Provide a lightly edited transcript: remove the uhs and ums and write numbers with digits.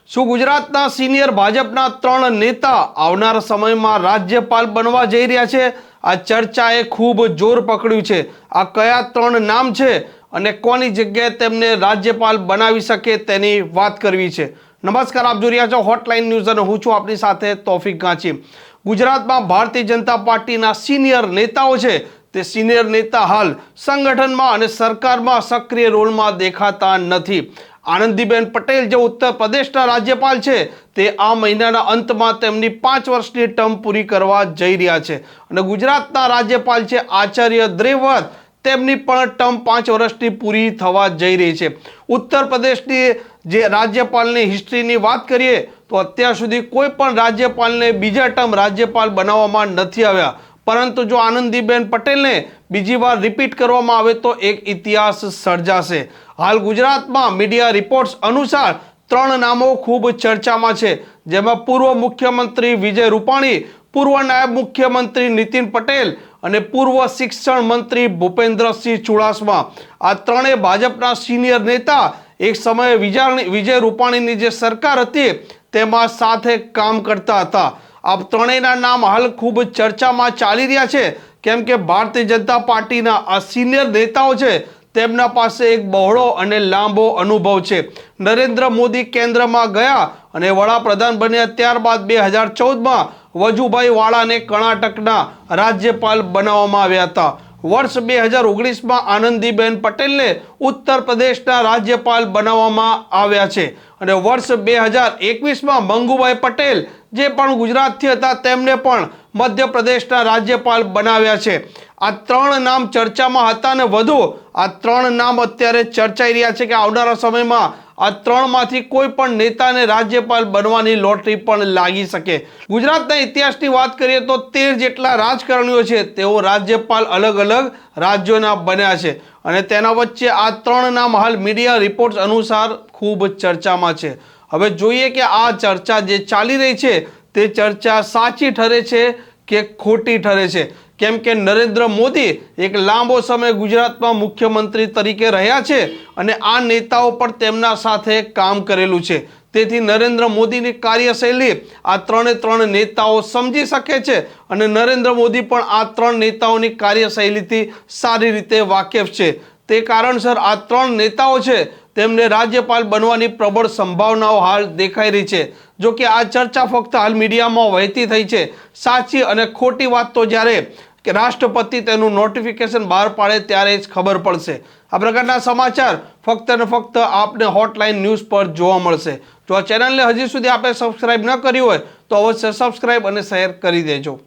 શું ગુજરાતના સિનિયર ભાજપના 3 નેતા આવનાર સમયમાં રાજ્યપાલ બનવા જઈ રહ્યા છે? આ ચર્ચાએ ખૂબ જોર પકડ્યું છે। આ કયા 3 નામ છે અને કોની જગ્યાએ તેમને રાજ્યપાલ બનાવી શકે તેની વાત કરવી છે। નમસ્કાર, આપ જોઈ રહ્યા છો હોટલાઇન ન્યૂઝ અને હું છું આપની સાથે તૌફિક ગાંચી। ગુજરાતમાં ભારતીય જનતા પાર્ટીના સિનિયર નેતાઓ છે તે સિનિયર નેતા હાલ સંગઠનમાં અને સરકારમાં સક્રિય રોલમાં દેખાતા નથી। આનંદીબેન પટેલ જે ઉત્તર પ્રદેશના રાજ્યપાલ છે તે આ મહિનાના અંતમાં તેમની 5 વર્ષની ટર્મ પૂરી કરવા જઈ રહ્યા છે અને ગુજરાતના રાજ્યપાલ છે આચાર્ય દેવવ્રત, તેમની પણ ટર્મ 5 વર્ષની પૂરી થવા જઈ રહી છે। ઉત્તર પ્રદેશની જે રાજ્યપાલની હિસ્ટ્રીની વાત કરીએ તો અત્યાર સુધી કોઈ પણ રાજ્યપાલને બીજા ટર્મ રાજ્યપાલ બનાવવામાં નથી આવ્યા, પરંતુ જો આનંદીબેન પટેલને બીજી વાર રિપીટ કરવામાં આવે તો એક ઇતિહાસ સર્જાશે। હાલ ગુજરાતમાં મીડિયા રિપોર્ટ્સ અનુસાર 3 નામો ખૂબ ચર્ચામાં છે, જેમાં પૂર્વ મુખ્યમંત્રી વિજય રૂપાણી, પૂર્વ નાયબ મુખ્યમંત્રી નીતિન પટેલ અને પૂર્વ શિક્ષણ મંત્રી ભૂપેન્દ્રસિંહ ચુડાસમા। આ ત્રણેય ભાજપના સિનિયર નેતા એક સમયે વિજય રૂપાણીની જે સરકાર હતી તેમાં સાથે કામ કરતા હતા। આ ત્રણેયના નામ હાલ ખૂબ ચર્ચામાં ચાલી રહ્યા છે, કેમ કે ભારતીય જનતા પાર્ટીના આ સિનિયર નેતાઓ છે તેમના પાસે એક બહોળો અને લાંબો અનુભવ છે। નરેન્દ્ર મોદી કેન્દ્રમાં ગયા અને વડાપ્રધાન બન્યા ત્યારબાદ 2014માં વજુભાઈ વાળાને કર્ણાટકના રાજ્યપાલ બનાવવામાં આવ્યા હતા। વર્ષ 2019માં આનંદીબેન પટેલને ઉત્તર પ્રદેશના રાજ્યપાલ બનાવવામાં આવ્યા છે અને વર્ષ 2021માં મંગુભાઈ પટેલ જે પણ ગુજરાતથી હતા તેમને પણ મધ્યપ્રદેશના રાજ્યપાલ બનાવ્યા છે। આ 3 નામ ચર્ચામાં હતા અને વધુ આ 3 નામ અત્યારે ચર્ચાઈ રહ્યા છે કે આવનારા સમયમાં આ 3માંથી કોઈ પણ નેતાને રાજ્યપાલ બનવાની લોટરી પણ લાગી શકે। ગુજરાતના ઇતિહાસની વાત કરીએ તો 13 જેટલા રાજકારણીઓ છે તેઓ રાજ્યપાલ અલગ અલગ રાજ્યોના બન્યા છે અને તેના વચ્ચે આ 3 નામ હાલ મીડિયા રિપોર્ટ્સ અનુસાર ખૂબ ચર્ચામાં છે। હવે જોઈએ કે આ ચર્ચા જે ચાલી રહી છે તે ચર્ચા સાચી ઠરે છે કે ખોટી ઠરે છે, કેમ કે નરેન્દ્ર મોદી એક લાંબો સમય ગુજરાતમાં મુખ્યમંત્રી તરીકે રહ્યા છે અને આ નેતાઓ પણ તેમના સાથે કામ કરેલું છે। તેથી નરેન્દ્ર મોદીની કાર્યશૈલી આ 3 નેતાઓ સમજી શકે છે અને નરેન્દ્ર મોદી પણ આ 3 નેતાઓની કાર્યશૈલીથી સારી રીતે વાકેફ છે। તે કારણસર આ 3 નેતાઓ છે તેમને રાજ્યપાલ બનવાની પ્રબળ સંભાવનાઓ હાલ દેખાઈ રહી છે। જો કે આ ચર્ચા ફક્ત હાલ મીડિયામાં વહેતી થઈ છે। સાચી અને ખોટી વાત તો જ્યારે કે રાષ્ટ્રપતિ તેનું નોટિફિકેશન બહાર પાડે ત્યારે જ ખબર પડશે। આ પ્રકારના સમાચાર ફક્ત અને ફક્ત આપને હોટલાઇન ન્યૂઝ પર જોવા મળશે। જો આ ચેનલને હજી સુધી આપણે સબસ્ક્રાઇબ ન કરી હોય તો અવશ્ય સબસ્ક્રાઇબ અને શેર કરી દેજો।